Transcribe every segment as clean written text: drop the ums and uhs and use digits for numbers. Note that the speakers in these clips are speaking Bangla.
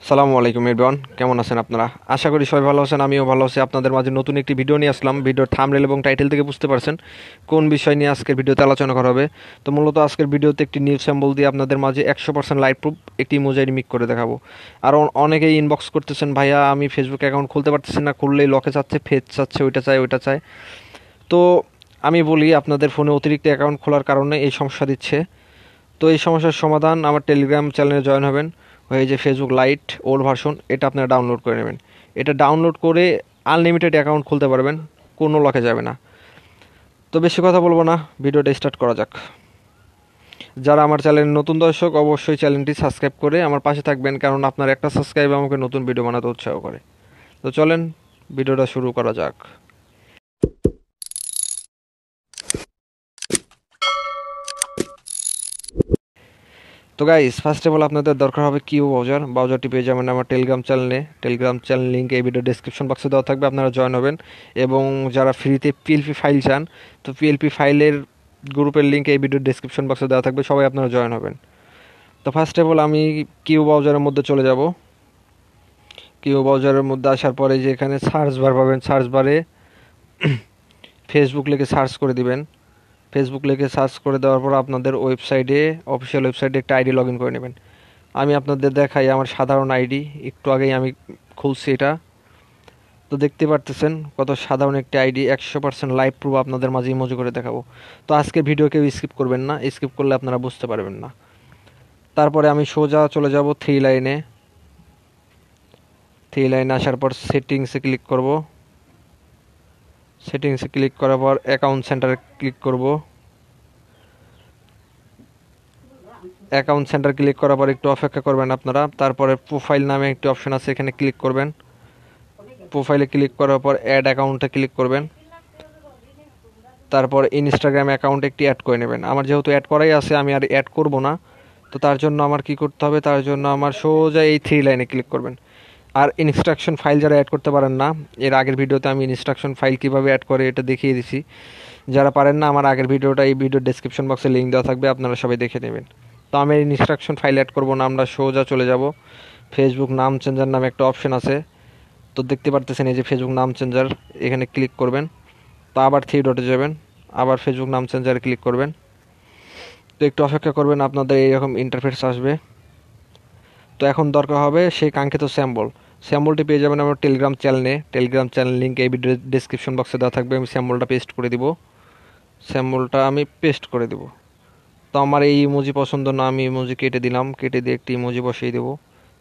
আসসালামু আলাইকুম এভরিওয়ান, কেমন আছেন আপনারা? আশা করি সবাই ভালো আছেন। আমিও ভালো আছি। আপনাদের মাঝে নতুন একটি ভিডিও নিয়ে আসলাম। ভিডিওর থাম্বনেল এবং টাইটেল থেকে বুঝতে পারছেন কোন বিষয় নিয়ে আজকের ভিডিওতে আলোচনা করা হবে। তো মূলত আজকের ভিডিওতে একটি নিউজ স্যাম্পল দিয়ে আপনাদের মাঝে 100% লাইট প্রুফ একটি ইমোজি মিক করে দেখাবো। আর অনেকেই ইনবক্স করতেছেন, ভাইয়া আমি ফেসবুক অ্যাকাউন্ট খুলতে পারতেছি না, খুললেই লকে চাচ্ছে, ফেজ চাচ্ছে, ওইটা চাই ওইটা চাই। তো আমি বলি, আপনাদের ফোনে অতিরিক্ত অ্যাকাউন্ট খোলার কারণে এই সমস্যা দিচ্ছে। তো এই সমস্যার সমাধান আমার টেলিগ্রাম চ্যানেলে জয়েন হবেন, হয়ে যে ফেসবুক লাইট ওল্ড ভার্সন, এটা আপনারা ডাউনলোড করে নেবেন। এটা ডাউনলোড করে আনলিমিটেড অ্যাকাউন্ট খুলতে পারবেন, কোনো লকে যাবে না। তো বেশি কথা বলবো না, ভিডিওটা স্টার্ট করা যাক। যারা আমার চ্যানেলের নতুন দর্শক, অবশ্যই চ্যানেলটি সাবস্ক্রাইব করে আমার পাশে থাকবেন, কারণ আপনার একটা সাবস্ক্রাইব আমাকে নতুন ভিডিও বানাতে উৎসাহ করে। তো চলেন ভিডিওটা শুরু করা যাক। তো গাইস, ফার্স্ট অফ অল আপনাদের দরকার হবে কিউ ব্রাউজারটি পেয়ে যাবেন আমার টেলিগ্রাম চ্যানেল লিঙ্ক এই ভিডিও ডেসক্রিপশন বক্সে দেওয়া থাকবে, আপনারা জয়েন হবেন। এবং যারা ফ্রিতে পিএলপি ফাইল চান, তো পিএলপি ফাইলের গ্রুপের লিঙ্ক এই ভিডিও ডেসক্রিপশন বক্সে দেওয়া থাকবে, সবাই আপনারা জয়েন হবেন। তো ফার্স্ট অফ অল আমি কিউ ব্রাউজারের মধ্যে চলে যাব। কিউ ব্রাউজারের মধ্যে আসার পরে যে এখানে সার্চ বার পাবেন, সার্চ বারে ফেসবুক লিখে সার্চ করে দিবেন। ফেসবুক লিখে সার্চ করে দেওয়ার পর আপনাদের ওয়েবসাইটে, অফিসিয়াল ওয়েবসাইটে একটা আইডি লগ ইন করে নেবেন। আমি আপনাদের দেখাই আমার সাধারণ আইডি, একটু আগেই আমি খুলছি এটা। তো দেখতে পারতেছেন কত সাধারণ একটি আইডি, 100% লাইভ প্রুফ আপনাদের মাঝে ইমোজি করে দেখাবো। তো আজকে ভিডিও কেউ স্কিপ করবেন না, স্কিপ করলে আপনারা বুঝতে পারবেন না। তারপরে আমি সোজা চলে যাব থ্রি লাইনে আসার পর সেটিংসে ক্লিক করব। সেটিংসে ক্লিক করার পর অ্যাকাউন্ট সেন্টারে ক্লিক করব। অ্যাকাউন্ট সেন্টার ক্লিক করার পর একটু অপেক্ষা করবেন আপনারা। তারপরে প্রোফাইল নামে একটি অপশন আছে, এখানে ক্লিক করবেন। প্রোফাইলে ক্লিক করার পর অ্যাড অ্যাকাউন্টে ক্লিক করবেন। তারপর ইনস্টাগ্রাম অ্যাকাউন্ট একটি অ্যাড করে নেবেন। আমার যেহেতু অ্যাড করাই আছে, আমি আর অ্যাড করব না। তো তার জন্য আমার কি করতে হবে, তার জন্য আমার সোজা এই থ্রি লাইনে ক্লিক করবেন। আর ইনস্ট্রাকশন ফাইল যারা অ্যাড করতে পারেন না, এর আগের ভিডিওতে আমি ইনস্ট্রাকশন ফাইল কীভাবে অ্যাড করে এটা দেখিয়ে দিছি। যারা পারেন না, আমার আগের ভিডিওটা এই ভিডিও ডেসক্রিপশন বক্সে লিঙ্ক দেওয়া থাকবে, আপনারা সবাই দেখে নেবেন। তো আমি ইনস্ট্রাকশন ফাইল অ্যাড করব না, আমরা সোজা চলে যাব ফেসবুক নাম চেঞ্জার নামে একটা অপশন আছে। তো দেখতে পারতেছেন এই যে ফেসবুক নাম চেঞ্জার, এখানে ক্লিক করবেন। তো আবার থ্রি ডটে যাবেন, আবার ফেসবুক নাম চেঞ্জারে ক্লিক করবেন। তো একটু অপেক্ষা করবেন, আপনাদের এইরকম ইন্টারফেস আসবে। তো এখন দরকার হবে সেই কাঙ্ক্ষিত স্যাম্বলটি পেয়ে যাবেন আমার টেলিগ্রাম চ্যানেল লিঙ্ক এই ভিডিও ডেসক্রিপশন বক্সে দেওয়া থাকবে। আমি স্যাম্বলটা পেস্ট করে দিব। তো আমার এই ইমোজি পছন্দ না, আমি ইমোজি কেটে দিলাম, কেটে দিয়ে একটি ইমোজি বসিয়ে দেবো।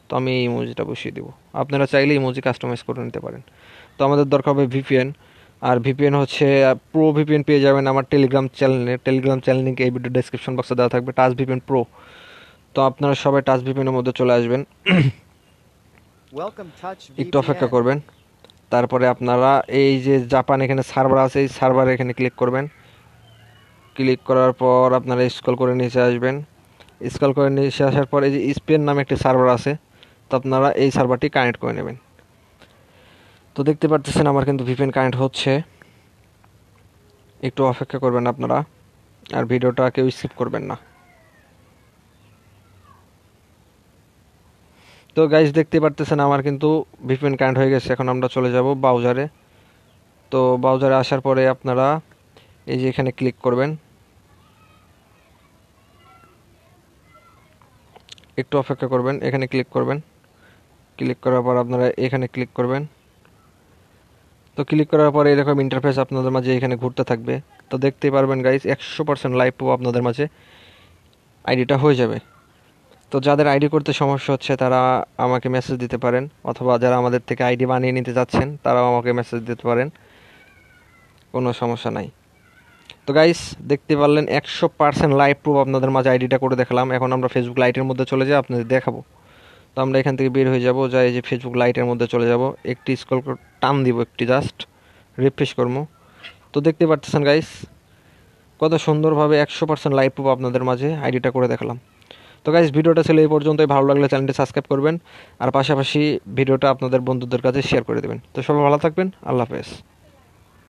তো আমি এই ইমোজিটা বসিয়ে দেবো, আপনারা চাইলে ইমোজি কাস্টমাইজ করে নিতে পারেন। তো আমাদের দরকার হবে ভিপিএন। আর ভিপিএন হচ্ছে প্রো ভিপিএন পেয়ে যাবেন আমার টেলিগ্রাম চ্যানেল লিঙ্ক এই ভিডিও ডেসক্রিপশন বক্সে দেওয়া থাকবে, টাচ ভিপিএন প্রো। তো আপনারা সবাই টাচ ভিপিএনের মধ্যে চলে আসবেন। একটু অপেক্ষা করবেন। তারপরে আপনারা এই যে জাপান এখানে সার্ভার আছে, এই সার্ভারে এখানে ক্লিক করবেন। ক্লিক করার পর আপনারা স্ক্রল করে নিচে আসবেন। স্ক্রল করে নিচে আসার পর এই যে স্পেন নামে একটি সার্ভার আছে, তো আপনারা এই সার্ভারটি কানেক্ট করে নেবেন। তো দেখতে পারতেছেন আমার কিন্তু ভিপিএন কানেক্ট হচ্ছে। একটু অপেক্ষা করবেন আপনারা, আর ভিডিওটা কেউ স্কিপ করবেন না। তো গাইস, দেখতে পারতেছেন আমার কিন্তু ভিপিএন কানেক্ট হয়ে গেছে। এখন আমরা চলে যাব ব্রাউজারে। তো ব্রাউজারে আসার পরে আপনারা এই যে এখানে ক্লিক করবেন। একটু অপেক্ষা করবেন, এখানে ক্লিক করবেন। ক্লিক করার পর আপনারা এখানে ক্লিক করবেন। তো ক্লিক করার পরে এরকম ইন্টারফেস আপনাদের মাঝে এখানে ঘুরতে থাকবে। তো দেখতেই পারবেন গাইস, 100% লাইভ প্রুফ আপনাদের মাঝে আইডিটা হয়ে যাবে। তো যাদের আইডি করতে সমস্যা হচ্ছে তারা আমাকে মেসেজ দিতে পারেন, অথবা যারা আমাদের থেকে আইডি বানিয়ে নিতে যাচ্ছেন তারাও আমাকে মেসেজ দিতে পারেন, কোনো সমস্যা নাই। তো গাইস, দেখতে পারলেন 100% লাইভ প্রুফ আপনাদের মাঝে আইডিটা করে দেখালাম। এখন আমরা ফেসবুক লাইটের মধ্যে চলে যাই, আপনাদের দেখাবো। তো আমরা এখান থেকে বের হয়ে যাব, যাই এই যে ফেসবুক লাইটের মধ্যে চলে যাব, একটি স্ক্রল টান দিব, একটি জাস্ট রিফ্রেশ করবো। তো দেখতে পারতেছেন গাইস কত সুন্দরভাবে 100% লাইভ প্রুফ আপনাদের মাঝে আইডিটা করে দেখালাম। তো গাইস, ভিডিওটা ছিল এই পর্যন্তই। ভালো লাগলে চ্যানেলটি সাবস্ক্রাইব করবেন, আর পাশাপাশি ভিডিওটা আপনাদের বন্ধুদের কাছে শেয়ার করে দেবেন। তো সবাই ভালো থাকবেন, আল্লাহ হাফেজ।